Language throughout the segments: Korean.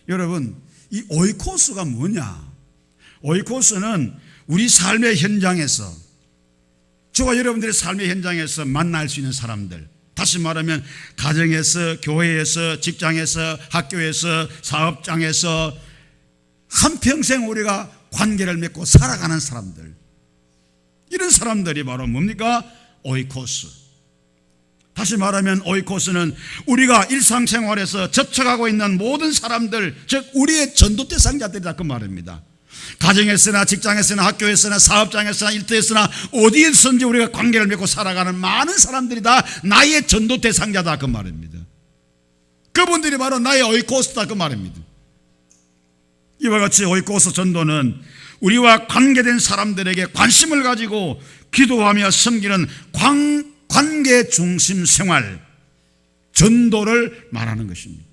여러분, 이 오이코스가 뭐냐? 오이코스는 우리 삶의 현장에서, 저와 여러분들의 삶의 현장에서 만날 수 있는 사람들, 다시 말하면 가정에서, 교회에서, 직장에서, 학교에서, 사업장에서 한평생 우리가 관계를 맺고 살아가는 사람들, 이런 사람들이 바로 뭡니까? 오이코스. 다시 말하면 오이코스는 우리가 일상생활에서 접촉하고 있는 모든 사람들, 즉 우리의 전도 대상자들이다, 그 말입니다. 가정에서나 직장에서나 학교에서나 사업장에서나 일터에서나 어디에서든지 우리가 관계를 맺고 살아가는 많은 사람들이 다 나의 전도 대상자다, 그 말입니다. 그분들이 바로 나의 오이코스다, 그 말입니다. 이와 같이 오이코스 전도는 우리와 관계된 사람들에게 관심을 가지고 기도하며 섬기는 관계 중심 생활, 전도를 말하는 것입니다.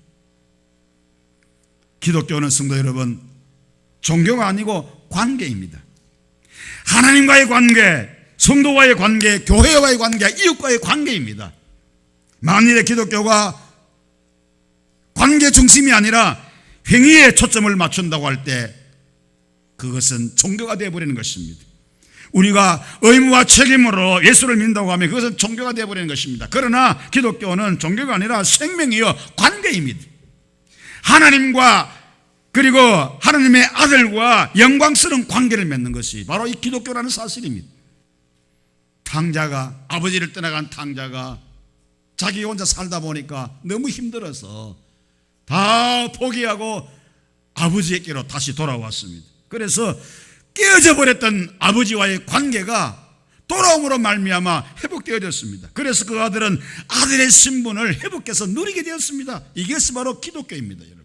기독교는 성도 여러분, 종교가 아니고 관계입니다. 하나님과의 관계, 성도와의 관계, 교회와의 관계, 이웃과의 관계입니다. 만일에 기독교가 관계 중심이 아니라 행위에 초점을 맞춘다고 할 때 그것은 종교가 되어버리는 것입니다. 우리가 의무와 책임으로 예수를 믿는다고 하면 그것은 종교가 되어버리는 것입니다. 그러나 기독교는 종교가 아니라 생명이요 관계입니다. 하나님과, 그리고 하나님의 아들과 영광스러운 관계를 맺는 것이 바로 이 기독교라는 사실입니다. 탕자가, 아버지를 떠나간 탕자가 자기 혼자 살다 보니까 너무 힘들어서 다 포기하고 아버지에게로 다시 돌아왔습니다. 그래서 깨어져 버렸던 아버지와의 관계가 돌아옴으로 말미암아 회복되어졌습니다. 그래서 그 아들은 아들의 신분을 회복해서 누리게 되었습니다. 이것이 바로 기독교입니다, 여러분.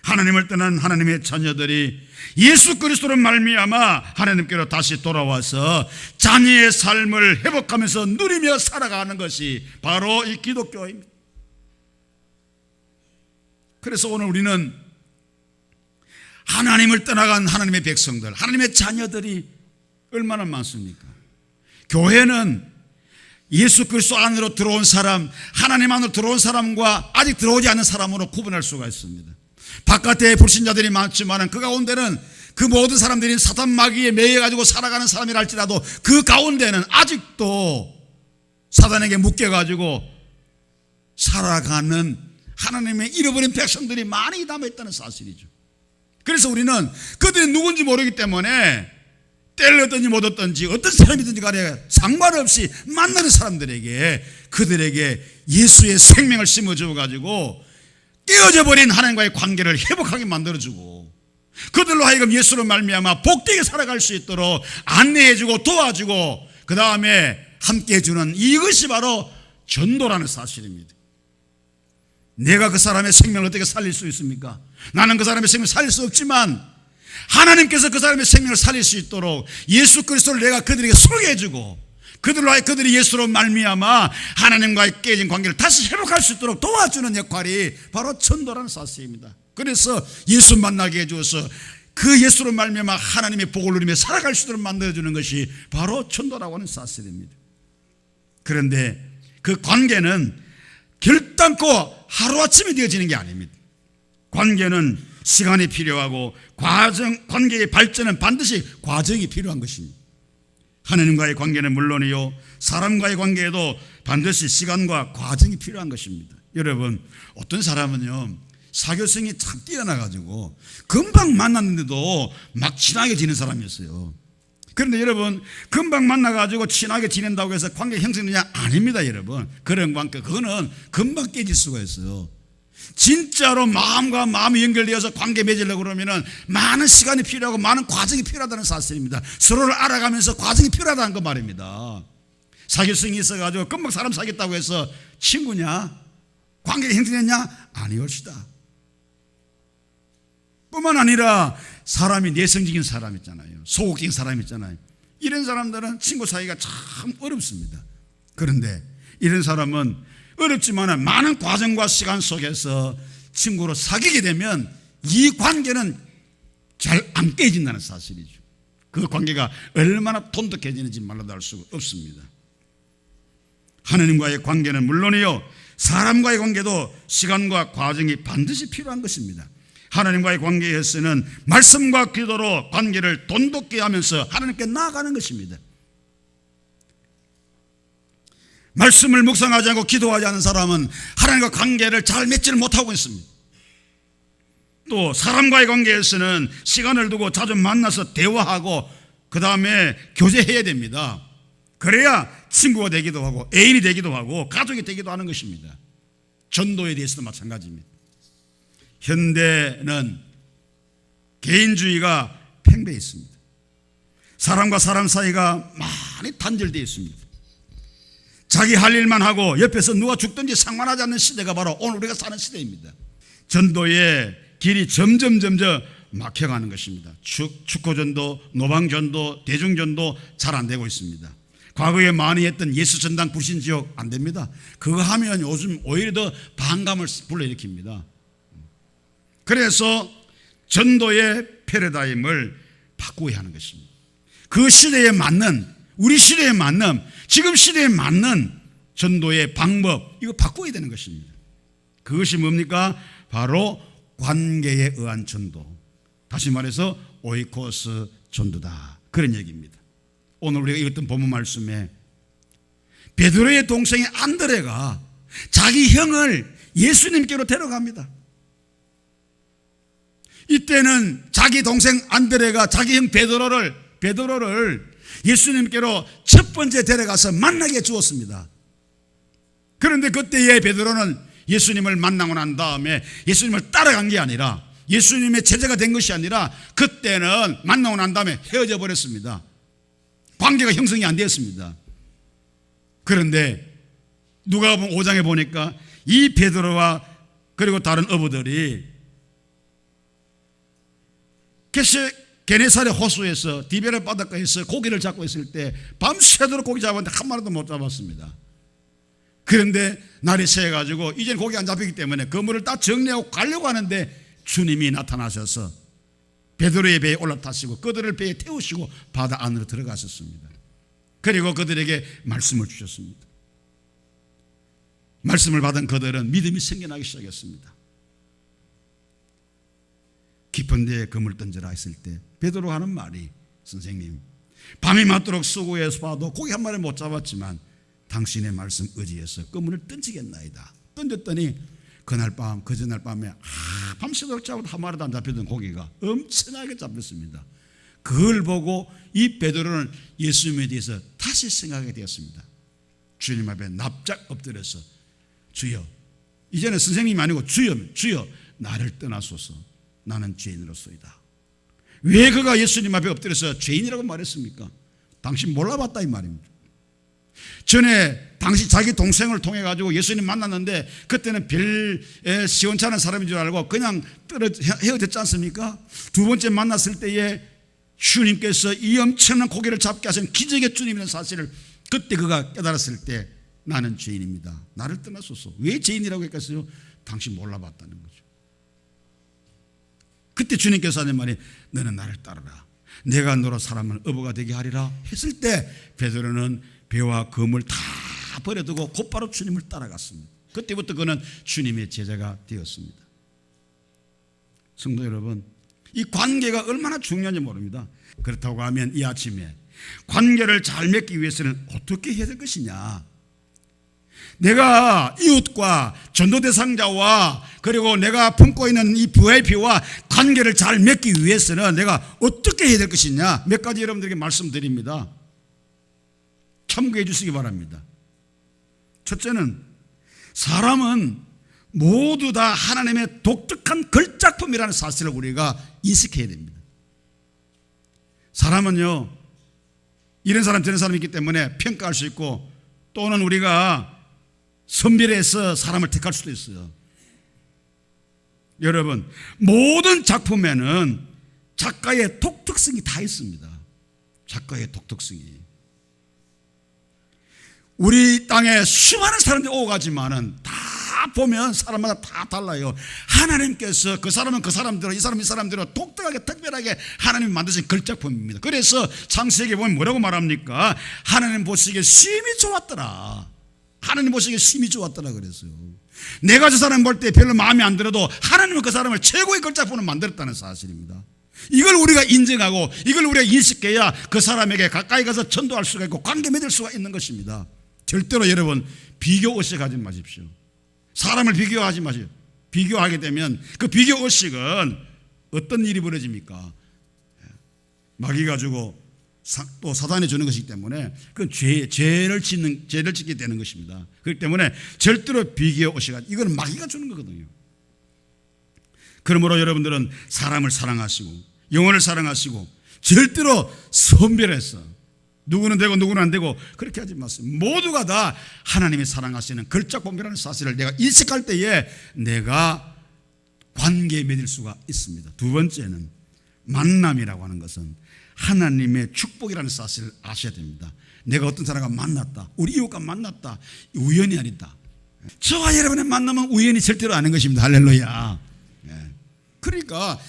하나님을 떠난 하나님의 자녀들이 예수 그리스도로 말미암아 하나님께로 다시 돌아와서 자녀의 삶을 회복하면서 누리며 살아가는 것이 바로 이 기독교입니다. 그래서 오늘 우리는 하나님을 떠나간 하나님의 백성들, 하나님의 자녀들이 얼마나 많습니까? 교회는 예수 그리스도 안으로 들어온 사람, 하나님 안으로 들어온 사람과 아직 들어오지 않은 사람으로 구분할 수가 있습니다. 바깥에 불신자들이 많지만 그 가운데는 그 모든 사람들이 사탄 마귀에 매여가지고 살아가는 사람이라 할지라도 그 가운데는 아직도 사단에게 묶여가지고 살아가는 하나님의 잃어버린 백성들이 많이 남아있다는 사실이죠. 그래서 우리는 그들이 누군지 모르기 때문에 때를 얻든지 못 얻든지 어떤 사람이든지 간에 상관없이 만나는 사람들에게, 그들에게 예수의 생명을 심어줘 가지고 깨어져 버린 하나님과의 관계를 회복하게 만들어주고 그들로 하여금 예수로 말미암아 복되게 살아갈 수 있도록 안내해주고 도와주고 그 다음에 함께 해주는, 이것이 바로 전도라는 사실입니다. 내가 그 사람의 생명을 어떻게 살릴 수 있습니까? 나는 그 사람의 생명을 살릴 수 없지만 하나님께서 그 사람의 생명을 살릴 수 있도록 예수 그리스도를 내가 그들에게 소개해주고 그들로 하여 그들이 예수로 말미암아 하나님과의 깨진 관계를 다시 회복할 수 있도록 도와주는 역할이 바로 전도라는 사실입니다. 그래서 예수 만나게 해주어서 그 예수로 말미암아 하나님의 복을 누리며 살아갈 수 있도록 만들어주는 것이 바로 전도라고 하는 사실입니다. 그런데 그 관계는 결단코 하루아침에 되어지는 게 아닙니다. 관계는 시간이 필요하고 관계의 발전은 반드시 과정이 필요한 것입니다. 하나님과의 관계는 물론이요, 사람과의 관계에도 반드시 시간과 과정이 필요한 것입니다. 여러분, 어떤 사람은요 사교성이 참 뛰어나가지고 금방 만났는데도 막 친하게 지는 사람이었어요. 그런데 여러분, 금방 만나가지고 친하게 지낸다고 해서 관계 형성되냐? 아닙니다, 여러분. 그런 관계, 그거는 금방 깨질 수가 있어요. 진짜로 마음과 마음이 연결되어서 관계 맺으려고 그러면은 많은 시간이 필요하고 많은 과정이 필요하다는 사실입니다. 서로를 알아가면서 과정이 필요하다는 그 말입니다. 사교성이 있어가지고 금방 사람 사귀었다고 해서 친구냐? 관계가 형성됐냐? 아니올시다. 뿐만 아니라 사람이 내성적인 사람 있잖아요. 소극적인 사람 있잖아요. 이런 사람들은 친구 사이가 참 어렵습니다. 그런데 이런 사람은 어렵지만 많은 과정과 시간 속에서 친구로 사귀게 되면 이 관계는 잘 안 깨진다는 사실이죠. 그 관계가 얼마나 돈독해지는지 말로도 알 수가 없습니다. 하나님과의 관계는 물론이요, 사람과의 관계도 시간과 과정이 반드시 필요한 것입니다. 하나님과의 관계에서는 말씀과 기도로 관계를 돈독게 하면서 하나님께 나아가는 것입니다. 말씀을 묵상하지 않고 기도하지 않은 사람은 하나님과 관계를 잘 맺지를 못하고 있습니다. 또 사람과의 관계에서는 시간을 두고 자주 만나서 대화하고 그 다음에 교제해야 됩니다. 그래야 친구가 되기도 하고 애인이 되기도 하고 가족이 되기도 하는 것입니다. 전도에 대해서도 마찬가지입니다. 현대는 개인주의가 팽배해 있습니다. 사람과 사람 사이가 많이 단절되어 있습니다. 자기 할 일만 하고 옆에서 누가 죽든지 상관하지 않는 시대가 바로 오늘 우리가 사는 시대입니다. 전도의 길이 점점 막혀가는 것입니다. 축구전도, 노방전도, 대중전도 잘 안 되고 있습니다. 과거에 많이 했던 예수전당 불신지옥 안 됩니다. 그거 하면 요즘 오히려 더 반감을 불러일으킵니다. 그래서 전도의 패러다임을 바꾸어야 하는 것입니다. 그 시대에 맞는, 우리 시대에 맞는, 지금 시대에 맞는 전도의 방법, 이거 바꿔야 되는 것입니다. 그것이 뭡니까? 바로 관계에 의한 전도, 다시 말해서 오이코스 전도다, 그런 얘기입니다. 오늘 우리가 읽었던 본문 말씀에 베드로의 동생인 안드레가 자기 형을 예수님께로 데려갑니다. 이때는 자기 동생 안드레가 자기 형 베드로를 예수님께로 첫 번째 데려가서 만나게 주었습니다. 그런데 그때의 베드로는 예수님을 만나고 난 다음에 예수님을 따라간 게 아니라, 예수님의 제자가 된 것이 아니라, 그때는 만나고 난 다음에 헤어져 버렸습니다. 관계가 형성이 안 되었습니다. 그런데 누가복음 5장에 보니까 이 베드로와 그리고 다른 어부들이 게네사렛 호수에서 디베레 바닷가에서 고기를 잡고 있을 때 밤새도록 고기 잡았는데 한 마리도 못 잡았습니다. 그런데 날이 새가지고 이제 고기 안 잡히기 때문에 그물을 딱 정리하고 가려고 하는데 주님이 나타나셔서 베드로의 배에 올라타시고 그들을 배에 태우시고 바다 안으로 들어가셨습니다. 그리고 그들에게 말씀을 주셨습니다. 말씀을 받은 그들은 믿음이 생겨나기 시작했습니다. 깊은 데에 그물 던져라 했을 때 베드로 하는 말이, 선생님, 밤이 맞도록 수고해서 봐도 고기 한 마리 못 잡았지만 당신의 말씀 의지해서 그물을 던지겠나이다. 던졌더니 그날 밤, 그 전날 밤에 밤새도록 잡아도 한 마리도 안 잡히던 고기가 엄청나게 잡혔습니다. 그걸 보고 이 베드로는 예수님에 대해서 다시 생각하게 되었습니다. 주님 앞에 납작 엎드려서, 주여, 이제는 선생님이 아니고 주여 나를 떠나소서, 나는 죄인으로소이다. 왜 그가 예수님 앞에 엎드려서 죄인이라고 말했습니까? 당신 몰라봤다 이 말입니다. 전에 당시 자기 동생을 통해 가지고 예수님 만났는데 그때는 별 시원찮은 사람인 줄 알고 그냥 헤어졌지 않습니까? 두 번째 만났을 때에 주님께서 이 엄청난 고기를 잡게 하신 기적의 주님이라는 사실을 그때 그가 깨달았을 때, 나는 죄인입니다, 나를 떠나소서. 왜 죄인이라고 했겠어요? 당신 몰라봤다는 거죠. 그때 주님께서 하는 말이, 너는 나를 따르라, 내가 너로 사람을 어부가 되게 하리라 했을 때 베드로는 배와 그물 다 버려두고 곧바로 주님을 따라갔습니다. 그때부터 그는 주님의 제자가 되었습니다. 성도 여러분, 이 관계가 얼마나 중요한지 모릅니다. 그렇다고 하면 이 아침에 관계를 잘 맺기 위해서는 어떻게 해야 될 것이냐, 내가 이웃과 전도 대상자와 그리고 내가 품고 있는 이 VIP와 관계를 잘 맺기 위해서는 내가 어떻게 해야 될 것이냐, 몇 가지 여러분들에게 말씀드립니다. 참고해 주시기 바랍니다. 첫째는, 사람은 모두 다 하나님의 독특한 걸작품이라는 사실을 우리가 인식해야 됩니다. 사람은요, 이런 사람 저런 사람이 있기 때문에 평가할 수 있고, 또는 우리가 선별해서 사람을 택할 수도 있어요. 여러분, 모든 작품에는 작가의 독특성이 다 있습니다. 작가의 독특성이. 우리 땅에 수많은 사람들이 오고 가지만은 다 보면 사람마다 다 달라요. 하나님께서 그 사람은 그 사람대로, 이 사람은 이 사람대로 독특하게 특별하게 하나님이 만드신 걸작품입니다. 그래서 창세기에 보면 뭐라고 말합니까? 하나님 보시기에 심히 좋았더라. 하나님 보시기에 심히 좋았더라 그랬어요. 내가 저 사람 볼 때 별로 마음에 안 들어도 하나님은 그 사람을 최고의 걸작품으로 만들었다는 사실입니다. 이걸 우리가 인정하고 이걸 우리가 인식해야 그 사람에게 가까이 가서 전도할 수가 있고 관계 맺을 수가 있는 것입니다. 절대로 여러분 비교 의식하지 마십시오. 사람을 비교하지 마십시오. 비교하게 되면 그 비교 의식은 어떤 일이 벌어집니까? 마귀가 주고 또 사단이 주는 것이기 때문에 그건 죄를 짓게 되는 것입니다. 그렇기 때문에 절대로 비교 의식하지, 이건 마귀가 주는 거거든요. 그러므로 여러분들은 사람을 사랑하시고 영혼을 사랑하시고 절대로 선별해서 누구는 되고 누구는 안 되고 그렇게 하지 마세요. 모두가 다 하나님이 사랑하시는 걸작품이라는 사실을 내가 인식할 때에 내가 관계에 맺을 수가 있습니다. 두 번째는 만남이라고 하는 것은 하나님의 축복이라는 사실을 아셔야 됩니다. 내가 어떤 사람과 만났다, 우리 이웃과 만났다, 우연이 아니다. 저와 여러분의 만남은 우연이 절대로 아닌 것입니다. 할렐루야. 그러니까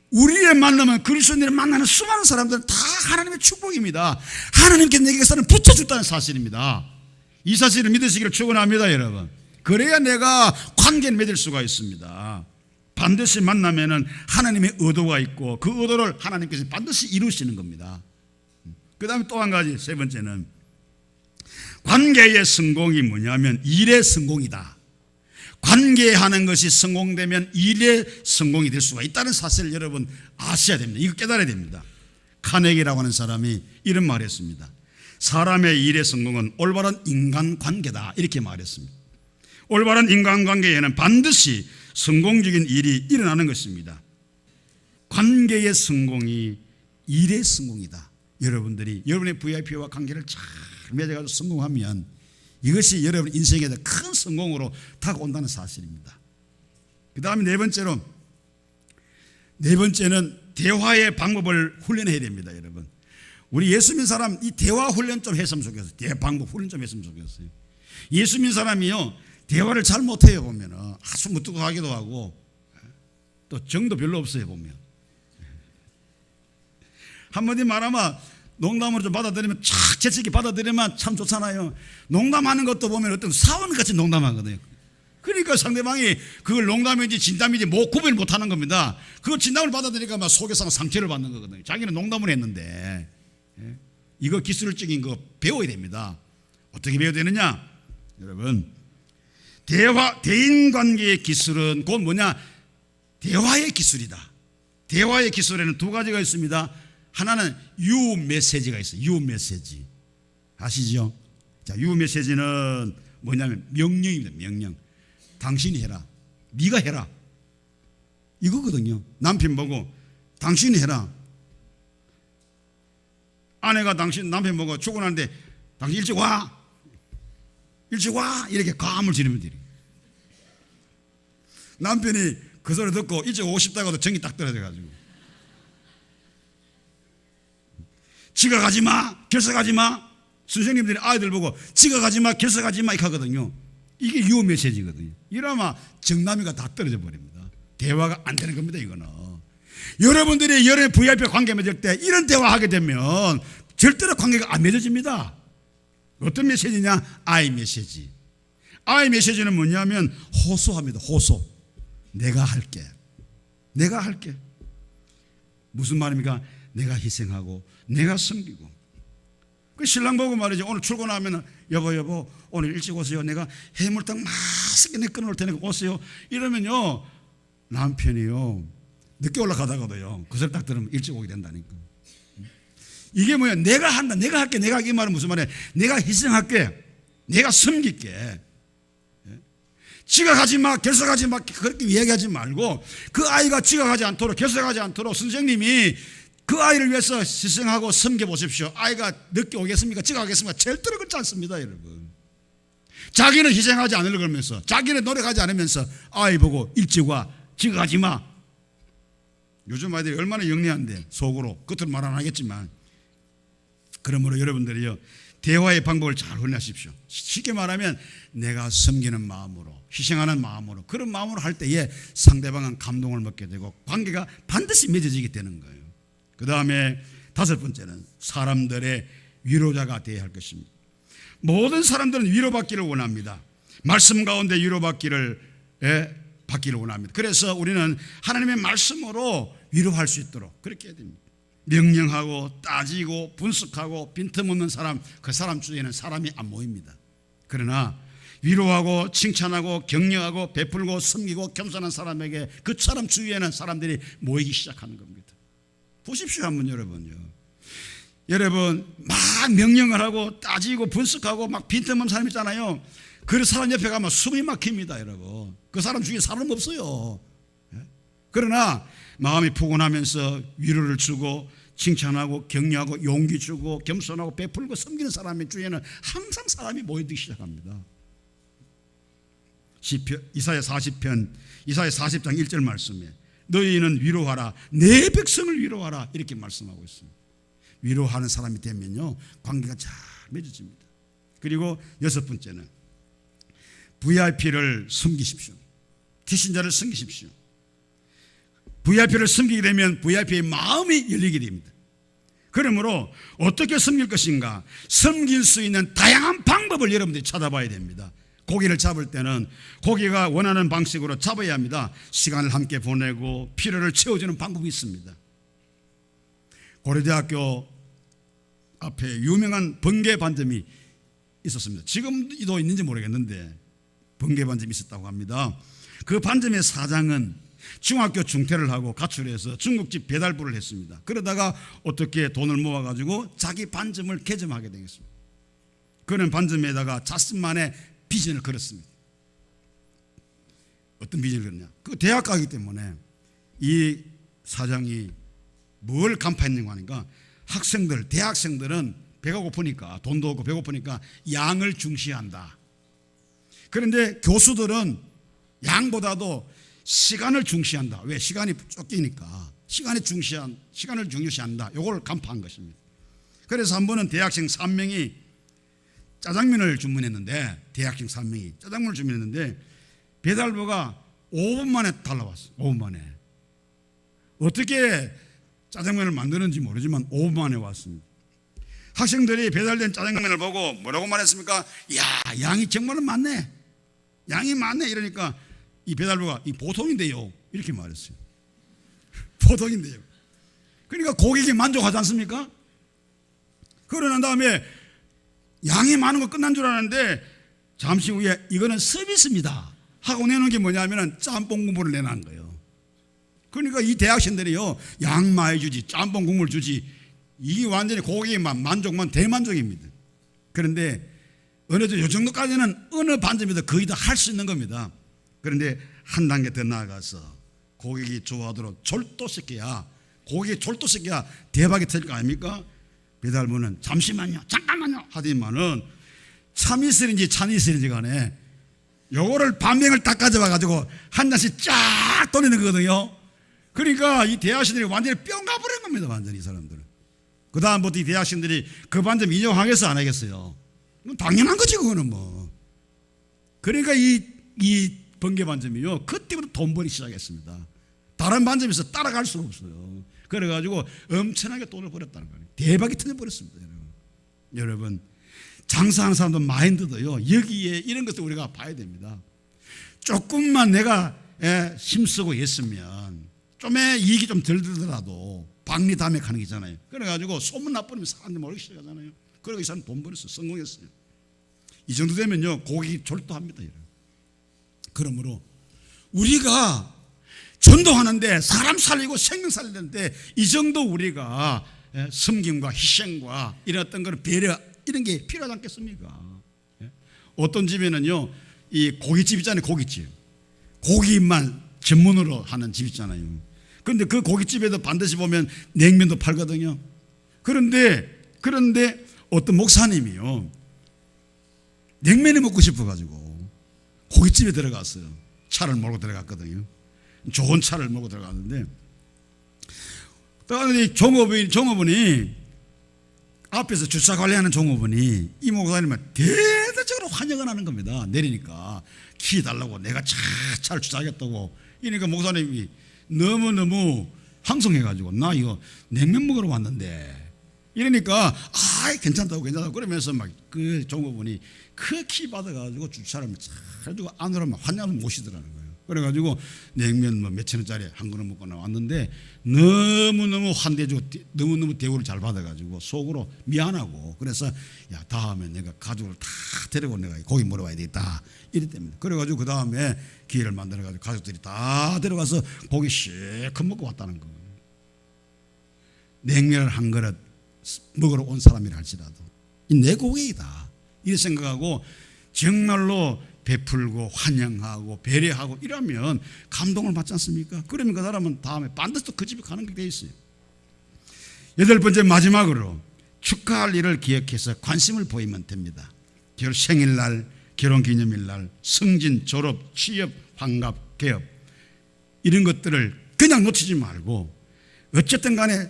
우리의 만남은 그리스도인을 만나는 수많은 사람들은 다 하나님의 축복입니다. 하나님께 내게서는 붙여줬다는 사실입니다. 이 사실을 믿으시기를 축원합니다, 여러분. 그래야 내가 관계를 맺을 수가 있습니다. 반드시 만나면은 하나님의 의도가 있고 그 의도를 하나님께서 반드시 이루시는 겁니다. 그 다음에 또 한 가지, 세 번째는 관계의 성공이 뭐냐면 일의 성공이다. 관계하는 것이 성공되면 일의 성공이 될 수가 있다는 사실을 여러분 아셔야 됩니다. 이거 깨달아야 됩니다. 카네기라고 하는 사람이 이런 말을 했습니다. 사람의 일의 성공은 올바른 인간관계다, 이렇게 말했습니다. 올바른 인간관계에는 반드시 성공적인 일이 일어나는 것입니다. 관계의 성공이 일의 성공이다. 여러분들이 여러분의 VIP와 관계를 잘 맺어가지고 성공하면 이것이 여러분 인생에 큰 성공으로 다가온다는 사실입니다. 그 다음에 네 번째는 대화의 방법을 훈련해야 됩니다. 여러분, 우리 예수 믿는 사람 이 대화 훈련 좀 했으면 좋겠어요. 대화 방법 훈련 좀 했으면 좋겠어요. 예수 믿는 사람이요, 대화를 잘 못해요. 보면 아주 무뚝뚝하기도 하고 또 정도 별로 없어요. 보면 한마디 말하면 농담으로 좀 받아들이면 착 재치있게 받아들이면 참 좋잖아요. 농담하는 것도 보면 어떤 사원같이 농담하거든요. 그러니까 상대방이 그걸 농담인지 진담인지 구별 못하는 겁니다. 그걸 진담을 받아들이니까 막 속에서 상처를 받는 거거든요. 자기는 농담을 했는데. 이거 기술적인 거 배워야 됩니다. 어떻게 배워야 되느냐? 여러분, 대인관계의 기술은 곧 뭐냐? 대화의 기술이다. 대화의 기술에는 두 가지가 있습니다. 하나는 유메시지가 있어요. 유메시지 아시죠? 자, 유메시지는 뭐냐면 명령입니다. 명령. 당신이 해라, 네가 해라, 이거거든요. 남편 보고 당신이 해라. 아내가 남편 보고 출근하는데 당신 일찍 와 이렇게 감을 지르면 돼요. 남편이 그 소리 듣고 일찍 오고 싶다고 해도 정이 딱 떨어져가지고 지각하지 마, 결석하지 마. 선생님들이 아이들 보고 지각하지 마, 결석하지 마 이렇게 하거든요. 이게 유어 메시지거든요. 이러면 정남이가 다 떨어져 버립니다. 대화가 안 되는 겁니다. 이거는 여러분들이 여러분의 VIP 관계 맺을 때 이런 대화하게 되면 절대로 관계가 안 맺어집니다. 어떤 메시지냐? 아이 메시지. 아이 메시지는 뭐냐면 호소합니다. 호소. 내가 할게. 무슨 말입니까? 내가 희생하고 내가 섬기고. 그 신랑 보고 말이죠. 오늘 출근하면 여보 오늘 일찍 오세요. 내가 해물탕 맛있게 끓여놓을 테니까 오세요. 이러면요, 남편이요 늦게 올라가다가도요 그 소리 딱 들으면 일찍 오게 된다니까. 이게 뭐야? 내가 한다, 내가 할게, 내가 하기. 이 말은 무슨 말이야? 내가 희생할게, 내가 섬길게. 지각하지 마, 결석하지 마, 그렇게 이야기하지 말고 그 아이가 지각하지 않도록, 결석하지 않도록 선생님이 그 아이를 위해서 희생하고 섬겨보십시오. 아이가 늦게 오겠습니까? 지각하겠습니까? 절대로 그렇지 않습니다. 여러분, 자기는 희생하지 않으려고 그러면서, 자기는 노력하지 않으면서 아이 보고 일찍 와, 지각하지 마. 요즘 아이들이 얼마나 영리한데, 속으로 겉으로 말 안 하겠지만. 그러므로 여러분들이요, 대화의 방법을 잘 훈련하십시오. 쉽게 말하면 내가 섬기는 마음으로, 희생하는 마음으로, 그런 마음으로 할 때에 상대방은 감동을 먹게 되고 관계가 반드시 맺어지게 되는 거예요. 그 다음에 다섯 번째는 사람들의 위로자가 되어야 할 것입니다. 모든 사람들은 위로받기를 원합니다. 말씀 가운데 위로받기를 원합니다. 그래서 우리는 하나님의 말씀으로 위로할 수 있도록 그렇게 해야 됩니다. 명령하고 따지고 분석하고 빈틈없는 사람, 그 사람 주위에는 사람이 안 모입니다. 그러나 위로하고 칭찬하고 격려하고 베풀고 섬기고 겸손한 사람에게 그 사람 주위에는 사람들이 모이기 시작하는 겁니다. 보십시오 한번 여러분요. 여러분 막 명령을 하고 따지고 분석하고 막 빈틈없는 사람 있잖아요. 그 사람 옆에 가면 숨이 막힙니다. 여러분 그 사람 주위에 사람 없어요. 그러나 마음이 포근하면서 위로를 주고 칭찬하고 격려하고 용기 주고 겸손하고 베풀고 섬기는 사람의 주위에는 항상 사람이 모이기 시작합니다. 이사야 40장 1절 말씀에 너희는 위로하라 내 백성을 위로하라 이렇게 말씀하고 있습니다. 위로하는 사람이 되면요 관계가 잘 맺어집니다. 그리고 여섯 번째는 VIP를 섬기십시오. 티신자를 섬기십시오. VIP를 섬기게 되면 VIP의 마음이 열리게 됩니다. 그러므로 어떻게 섬길 것인가? 섬길 수 있는 다양한 방법을 여러분들이 찾아봐야 됩니다. 고기를 잡을 때는 고기가 원하는 방식으로 잡아야 합니다. 시간을 함께 보내고 필요를 채워주는 방법이 있습니다. 고려대학교 앞에 유명한 번개 반점이 있었습니다. 지금도 있는지 모르겠는데 번개 반점이 있었다고 합니다. 그 반점의 사장은 중학교 중퇴를 하고 가출해서 중국집 배달부를 했습니다. 그러다가 어떻게 돈을 모아가지고 자기 반점을 개점하게 되겠습니다. 그는 반점에다가 자신만의 비전을 걸었습니다. 어떤 비전을 걸었냐? 그 대학 가기 때문에 이 사장이 뭘 간파했는가 하니까 대학생들은 배가 고프니까 돈도 없고 배고프니까 양을 중시한다. 그런데 교수들은 양보다도 시간을 중시한다. 왜? 시간이 쫓기니까 시간을 중요시한다. 이걸 간파한 것입니다. 그래서 한 번은 대학생 3명이 짜장면을 주문했는데 배달부가 5분 만에 달라왔어요. 5분 만에. 어떻게 짜장면을 만드는지 모르지만 5분 만에 왔습니다. 학생들이 배달된 짜장면을 보고 뭐라고 말했습니까? 야, 양이 정말 많네. 양이 많네. 이러니까 이 배달부가 이 보통인데요. 이렇게 말했어요. 보통인데요. 그러니까 고객이 만족하지 않습니까? 그러고 난 다음에 양이 많은 거 끝난 줄 알았는데 잠시 후에 이거는 서비스입니다 하고 내놓은 게 뭐냐면 짬뽕 국물을 내놓은 거예요. 그러니까 이 대학생들이요 양 많이 주지 짬뽕 국물 주지 이게 완전히 고객만 만족만 대만족입니다. 그런데 요 정도까지는 어느 반점에도 거의 다 할 수 있는 겁니다. 그런데 한 단계 더 나아가서 고객이 좋아하도록 졸도시켜야 대박이 터질 거 아닙니까? 배달부는 잠시만요 잠깐만요 하더니만은 참이슬인지 찬이슬인지 간에 요거를 반명을 딱 가져와 가지고 한 잔씩 쫙 돌리는 거거든요. 그러니까 이 대학생들이 완전히 뿅 가버린 겁니다. 완전히 이 사람들은. 그 다음부터 이 대학생들이 그 반점 인용하겠어 안 하겠어요? 당연한 거지 그거는 뭐. 그러니까 이 번개 반점이요 그때부터 돈 벌기 시작했습니다. 다른 반점에서 따라갈 수가 없어요. 그래가지고 엄청나게 돈을 벌었다는 거예요. 대박이 터져버렸습니다. 여러분 장사하는 사람들 마인드도요 여기에 이런 것도 우리가 봐야 됩니다. 조금만 내가 힘쓰고 있으면 좀의 이익이 좀 덜 들더라도 박리담액하는 게 있잖아요. 그래가지고 소문 나쁘면 사람들이 모르기 시작하잖아요. 그러고 이 사람 돈 벌었어요. 성공했어요. 이 정도 되면요 고객이 졸도합니다. 여러분. 그러므로 우리가 전도하는데 사람 살리고 생명 살리는데 이 정도 우리가 섬김과 희생과 이런 어떤 그런 배려 이런 게 필요하지 않겠습니까? 어떤 집에는요 이 고깃집 있잖아요. 고기만 전문으로 하는 집 있잖아요. 그런데 그 고깃집에도 반드시 보면 냉면도 팔거든요. 그런데 어떤 목사님이요 냉면이 먹고 싶어가지고 고깃집에 들어갔어요. 차를 몰고 들어갔거든요. 좋은 차를 몰고 들어갔는데 종업원이 앞에서 주차 관리하는 종업원이 이 목사님을 대대적으로 환영을 하는 겁니다. 내리니까 키 달라고 내가 차를 주차하겠다고. 이러니까 목사님이 너무너무 항성해가지고 나 이거 냉면 먹으러 왔는데 이러니까 괜찮다고 그러면서 막 그 종업원이 그 키 받아가지고 주차를 잘 해주고 안으로 막 환장을 모시더라는 거예요. 그래가지고 냉면 뭐 몇천 원짜리 한 그릇 먹고 나왔는데 너무너무 환대해주고 너무너무 대우를 잘 받아가지고 속으로 미안하고, 그래서 야, 다음에 내가 가족을 다 데리고 내가 고기 먹으러 와야 되겠다 이랬답니다. 그래가지고 그 다음에 기회를 만들어가지고 가족들이 다 데려가서 고기 실컷 먹고 왔다는 거예요. 냉면을 한 그릇 먹으러 온 사람이라 할지라도 이 내 고객이다 이렇게 생각하고 정말로 베풀고 환영하고 배려하고 이러면 감동을 받지 않습니까? 그러면 그 사람은 다음에 반드시 또 그 집에 가는 게 돼 있어요. 여덟 번째, 마지막으로 축하할 일을 기억해서 관심을 보이면 됩니다. 생일날, 결혼기념일날, 승진, 졸업, 취업, 환갑, 개업 이런 것들을 그냥 놓치지 말고 어쨌든 간에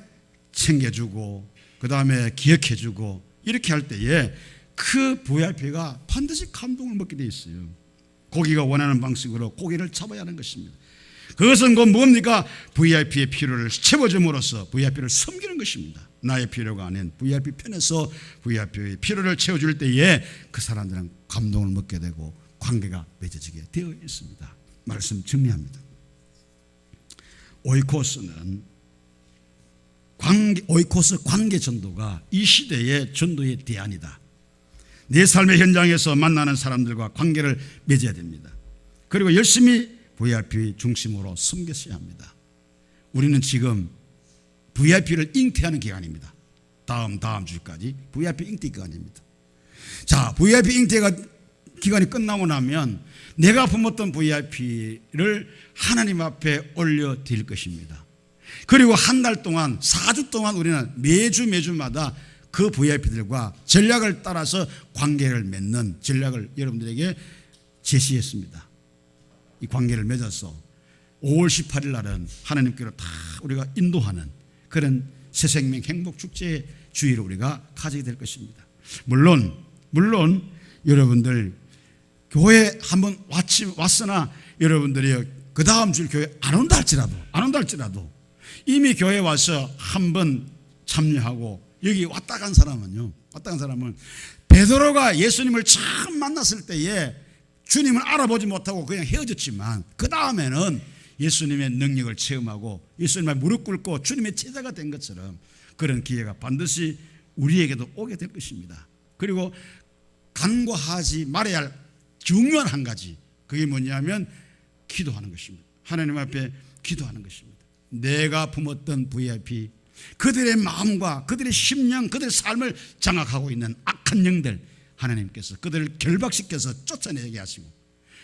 챙겨주고 그 다음에 기억해주고 이렇게 할 때에 그 VIP가 반드시 감동을 먹게 돼 있어요. 고기가 원하는 방식으로 고기를 잡아야 하는 것입니다. 그것은 곧 뭡니까? VIP의 필요를 채워줌으로써 VIP를 섬기는 것입니다. 나의 필요가 아닌 VIP 편에서 VIP의 필요를 채워줄 때에 그 사람들은 감동을 먹게 되고 관계가 맺어지게 되어 있습니다. 말씀 정리합니다. 오이코스는 오이코스 관계 전도가 이 시대의 전도의 대안이다. 내 삶의 현장에서 만나는 사람들과 관계를 맺어야 됩니다. 그리고 열심히 VIP 중심으로 섬겼어야 합니다. 우리는 지금 VIP를 잉태하는 기간입니다. 다음 주까지 VIP 잉태 기간입니다. 자, VIP 잉태가 기간이 끝나고 나면 내가 품었던 VIP를 하나님 앞에 올려드릴 것입니다. 그리고 한 달 동안 4주 동안 우리는 매주마다 그 VIP들과 전략을 따라서 관계를 맺는 전략을 여러분들에게 제시했습니다. 이 관계를 맺어서 5월 18일 날은 하나님께로 다 우리가 인도하는 그런 새생명 행복축제의 주의를 우리가 가지게 될 것입니다. 물론 여러분들 교회 한번 왔으나 여러분들이 그 다음 주 교회 안 온다 할지라도 이미 교회 와서 한번 참여하고 여기 왔다 간 사람은 베드로가 예수님을 처음 만났을 때에 주님을 알아보지 못하고 그냥 헤어졌지만 그 다음에는 예수님의 능력을 체험하고 예수님의 무릎 꿇고 주님의 제자가 된 것처럼 그런 기회가 반드시 우리에게도 오게 될 것입니다. 그리고 간과하지 말아야 할 중요한 한 가지, 그게 뭐냐면 기도하는 것입니다. 하나님 앞에 기도하는 것입니다. 내가 품었던 VIP, 그들의 마음과 그들의 심령, 그들의 삶을 장악하고 있는 악한 영들, 하나님께서 그들을 결박시켜서 쫓아내게 하시고,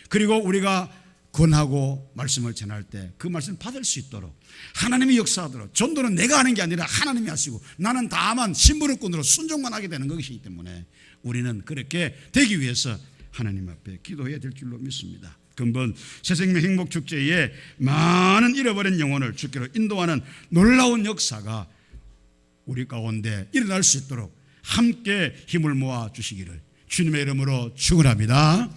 그리고 우리가 권하고 말씀을 전할 때 그 말씀을 받을 수 있도록 하나님이 역사하도록, 전도는 내가 하는 게 아니라 하나님이 하시고 나는 다만 심부름꾼으로 순종만 하게 되는 것이기 때문에 우리는 그렇게 되기 위해서 하나님 앞에 기도해야 될 줄로 믿습니다. 근본 새생명 행복축제에 많은 잃어버린 영혼을 주께로 인도하는 놀라운 역사가 우리 가운데 일어날 수 있도록 함께 힘을 모아 주시기를 주님의 이름으로 축원합니다.